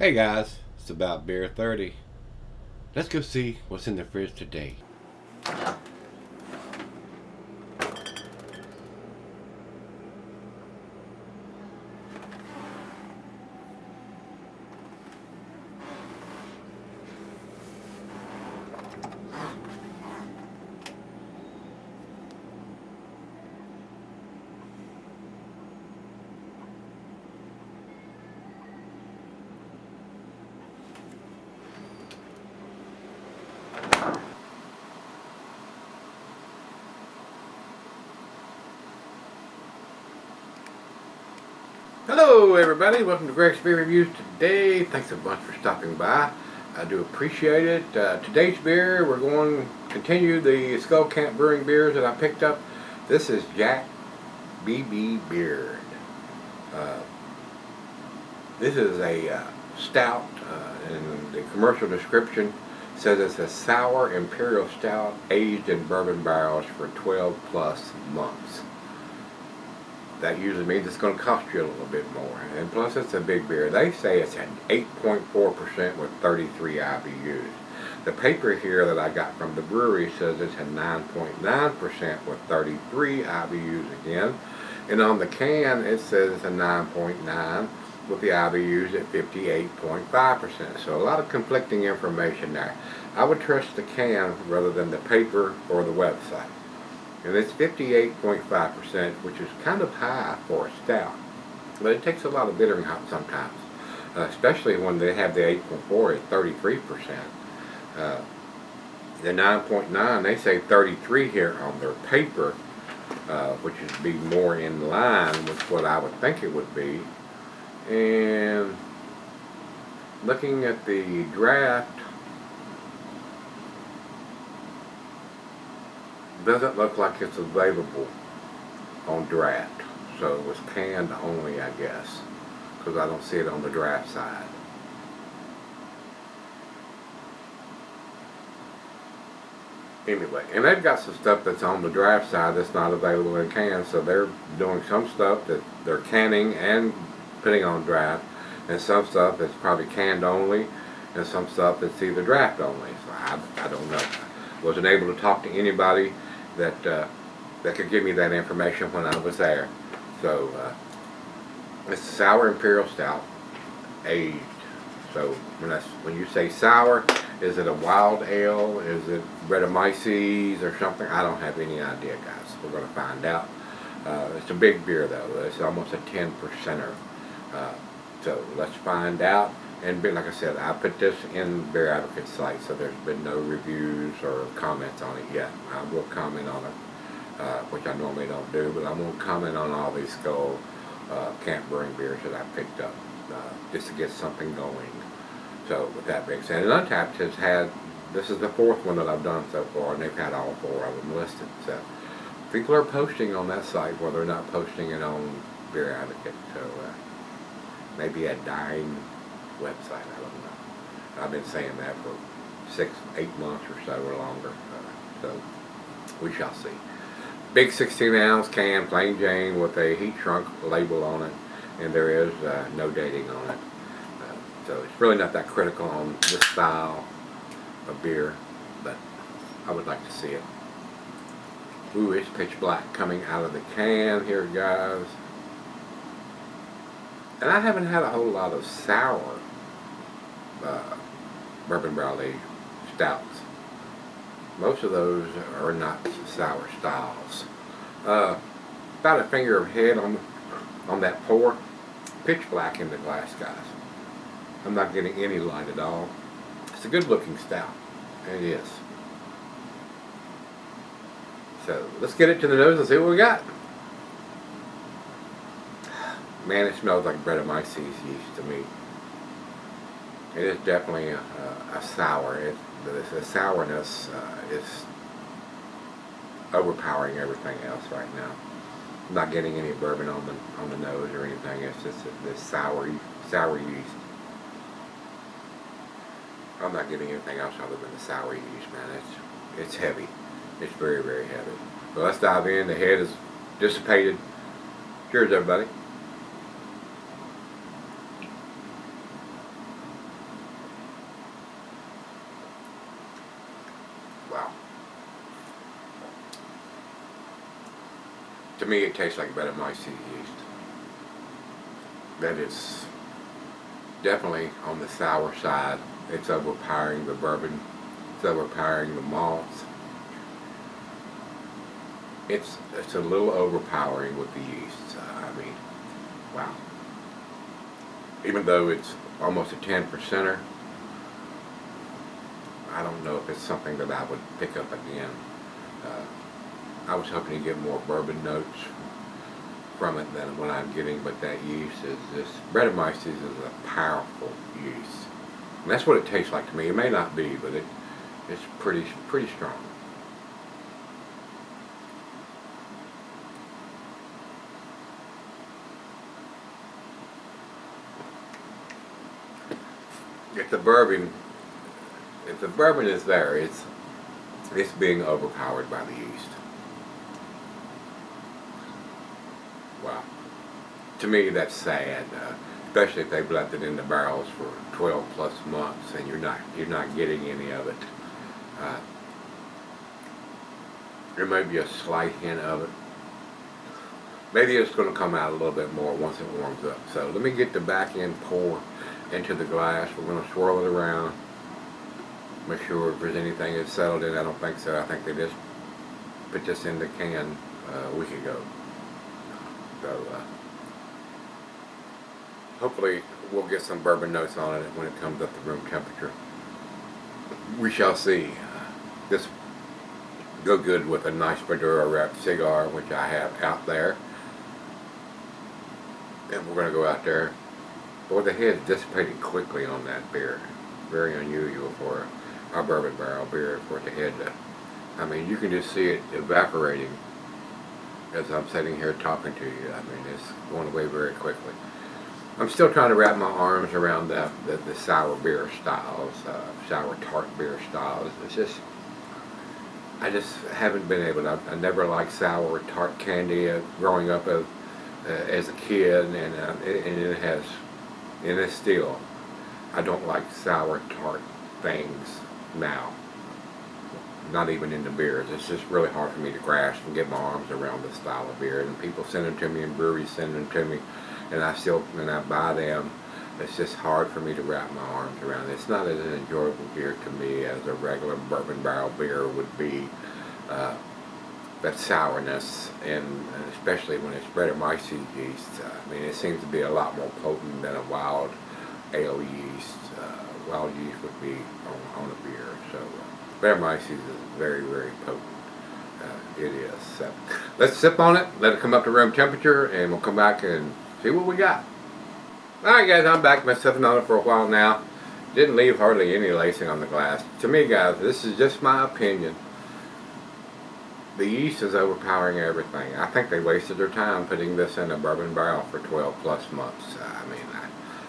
Hey guys, it's about beer 30. Let's go see what's in the fridge today. Hello everybody, welcome to Gregsbeerreviews today. Thanks a bunch for stopping by. I do appreciate it. Today's beer, we're going to continue the Skull Camp Brewing beers that I picked up. This is Jack BB Beard. This is a stout, and the commercial description says it's a sour imperial stout aged in bourbon barrels for 12 plus months. That usually means it's going to cost you a little bit more, and plus it's a big beer. They say it's an 8.4% with 33 IBUs. The paper here that I got from the brewery says it's a 9.9% with 33 IBUs again, and on the can it says it's a 9.9 with the IBUs at 58.5%. So a lot of conflicting information there. I would trust the can rather than the paper or the website. And it's 58.5%, which is kind of high for a stout. But it takes a lot of bittering hop sometimes, especially when they have the 8.4 at 33%. The 9.9, they say 33 here on their paper, which would be more in line with what I would think it would be. And looking at the draft, doesn't look like it's available on draft, so it was canned only, I guess, because I don't see it on the draft side. Anyway, and they've got some stuff that's on the draft side that's not available in cans, so they're doing some stuff that they're canning and putting on draft, and some stuff that's probably canned only, and some stuff that's either draft only. So I don't know. Wasn't able to talk to anybody that could give me that information when I was there. So it's a sour imperial stout, aged. So when you say sour, is it a wild ale? Is it Brettanomyces or something? I don't have any idea, guys. We're going to find out. It's a big beer though. It's almost a 10%er. So let's find out. And like I said, I put this in Beer Advocate's site, so there's been no reviews or comments on it yet. I will comment on it, which I normally don't do, but I'm going to comment on all these Skull Camp Brewing beers that I picked up, just to get something going. So with that being said, and Untapped has had, this is the fourth one that I've done so far, and they've had all four of them listed. So people are posting on that site where they're not posting it on Beer Advocate. So maybe a dying website, I don't know. I've been saying that for 6-8 months or so or longer, so we shall see. Big 16-ounce can, plain Jane, with a heat shrunk label on it, and there is no dating on it. So it's really not that critical on this style of beer, but I would like to see it. Ooh, it's pitch black coming out of the can here, guys. And I haven't had a whole lot of sour bourbon barrel aged stouts. Most of those are not sour styles. About a finger of head on that pour. Pitch black in the glass, guys. I'm not getting any light at all. It's a good looking stout. It is. So let's get it to the nose and see what we got. Man, it smells like Brettanomyces yeast to me. It is definitely a sour. The sourness is overpowering everything else right now. I'm not getting any bourbon on the nose or anything. It's just this sour yeast. I'm not getting anything else other than the sour yeast, man. It's heavy. It's very, very heavy. So let's dive in. The head is dissipated. Cheers, everybody. To me, it tastes like Brettanomyces yeast. That is definitely on the sour side. It's overpowering the bourbon. It's overpowering the malts. It's a little overpowering with the yeast. I mean, wow. Even though it's almost a 10%er, I don't know if it's something that I would pick up again. I was hoping to get more bourbon notes from it than what I'm getting, but that yeast is just, Brettanomyces is a powerful yeast. And that's what it tastes like to me. It may not be, but it's pretty strong. If the bourbon is there, it's being overpowered by the yeast. Wow. To me, that's sad, especially if they've left it in the barrels for 12 plus months and you're not getting any of it. There may be a slight hint of it. Maybe it's going to come out a little bit more once it warms up. So let me get the back end pour into the glass. We're going to swirl it around. Make sure if there's anything that's settled in. I don't think so. I think they just put this in the can a week ago. So hopefully we'll get some bourbon notes on it when it comes up to room temperature. We shall see. This go good with a nice Maduro wrapped cigar, which I have out there. And we're going to go out there. Boy, the head dissipated quickly on that beer. Very unusual for our bourbon barrel beer, for the head to, I mean, you can just see it evaporating as I'm sitting here talking to you. I mean, it's going away very quickly. I'm still trying to wrap my arms around the sour beer styles, sour tart beer styles. It's just, I just haven't been able to. I never liked sour tart candy growing up as a kid, and it's still, I don't like sour tart things now. Not even in the beers. It's just really hard for me to grasp and get my arms around this style of beer. And people send them to me, and breweries send them to me, and I buy them. It's just hard for me to wrap my arms around. It's not as an enjoyable beer to me as a regular bourbon barrel beer would be. That sourness, and especially when it's Brettanomyces yeast. I mean, it seems to be a lot more potent than a wild ale yeast. Wild yeast would be on a beer. So Brettanomyces is very, very potent. It is. So let's sip on it, let it come up to room temperature, and we'll come back and see what we got. Alright guys, I'm back. Been sipping on it for a while now. Didn't leave hardly any lacing on the glass. To me guys, this is just my opinion. The yeast is overpowering everything. I think they wasted their time putting this in a bourbon barrel for 12 plus months. I mean,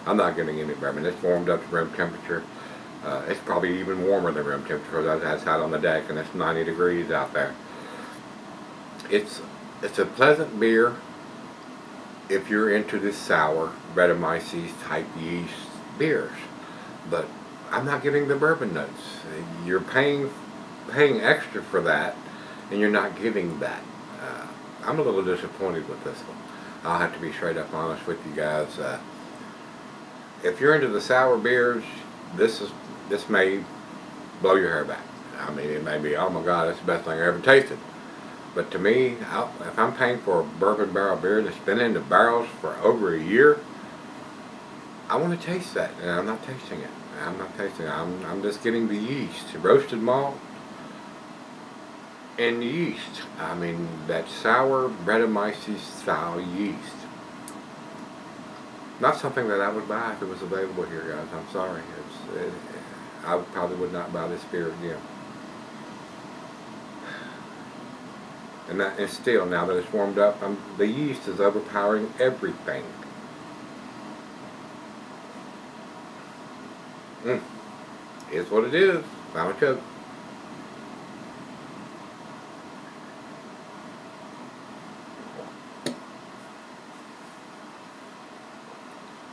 I'm not getting any bourbon. It's warmed up to room temperature. It's probably even warmer than room temperature. That's out on the deck, and it's 90 degrees out there. It's a pleasant beer if you're into this sour Brettanomyces type yeast beers, but I'm not getting the bourbon notes. You're paying extra for that, and you're not getting that. I'm a little disappointed with this one. I'll have to be straight up honest with you guys. If you're into the sour beers, this may blow your hair back. I mean, it may be, oh my God, that's the best thing I ever tasted. But to me, if I'm paying for a bourbon barrel beer that's been in the barrels for over a year, I want to taste that, and I'm not tasting it. I'm just getting the yeast, roasted malt, and yeast. I mean, that sour Brettanomyces style yeast. Not something that I would buy if it was available here, guys. I'm sorry. I probably would not buy this beer again. And still, now that it's warmed up, the yeast is overpowering everything. It's what it is. Final choke.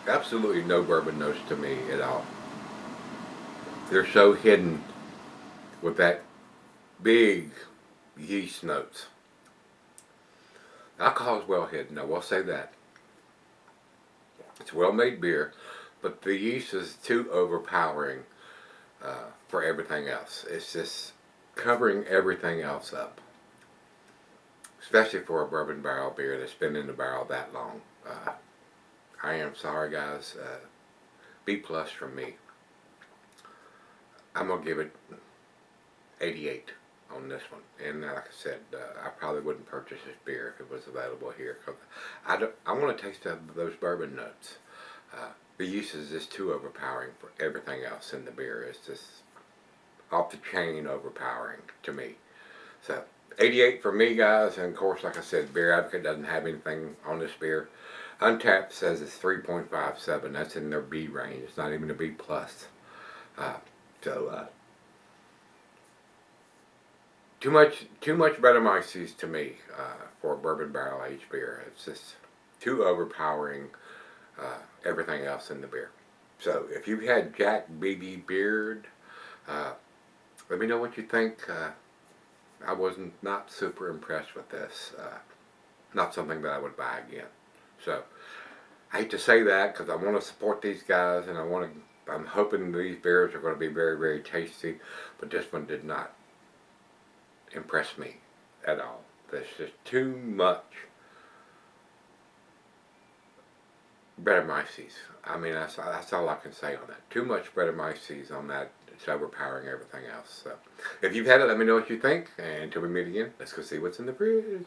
Absolutely no bourbon notes to me at all. They're so hidden with that big yeast notes. Alcohol is well hidden, I will say that. It's well-made beer, but the yeast is too overpowering for everything else. It's just covering everything else up, especially for a bourbon barrel beer that's been in the barrel that long. I am sorry, guys. B plus from me. I'm gonna give it 88 on this one. And like I said, I probably wouldn't purchase this beer if it was available here, because I want to taste those bourbon notes. The yeast is just too overpowering for everything else in the beer. It's just off the chain overpowering to me. So 88 for me, guys. And of course, like I said, Beer Advocate doesn't have anything on this beer. Untapped says it's 3.57. That's in their B range. It's not even a B plus. Uh, so too much Brettanomyces to me for a bourbon barrel aged beer. It's just too overpowering everything else in the beer. So if you've had Jack BB Beard, let me know what you think. I was not super impressed with this. Not something that I would buy again. So I hate to say that, because I want to support these guys, and I'm hoping these beers are going to be very, very tasty. But this one did not impress me at all. There's just too much Brettanomyces. I mean, that's all I can say on that. Too much Brettanomyces on that. It's overpowering everything else. So if you've had it, let me know what you think. And until we meet again, let's go see what's in the fridge.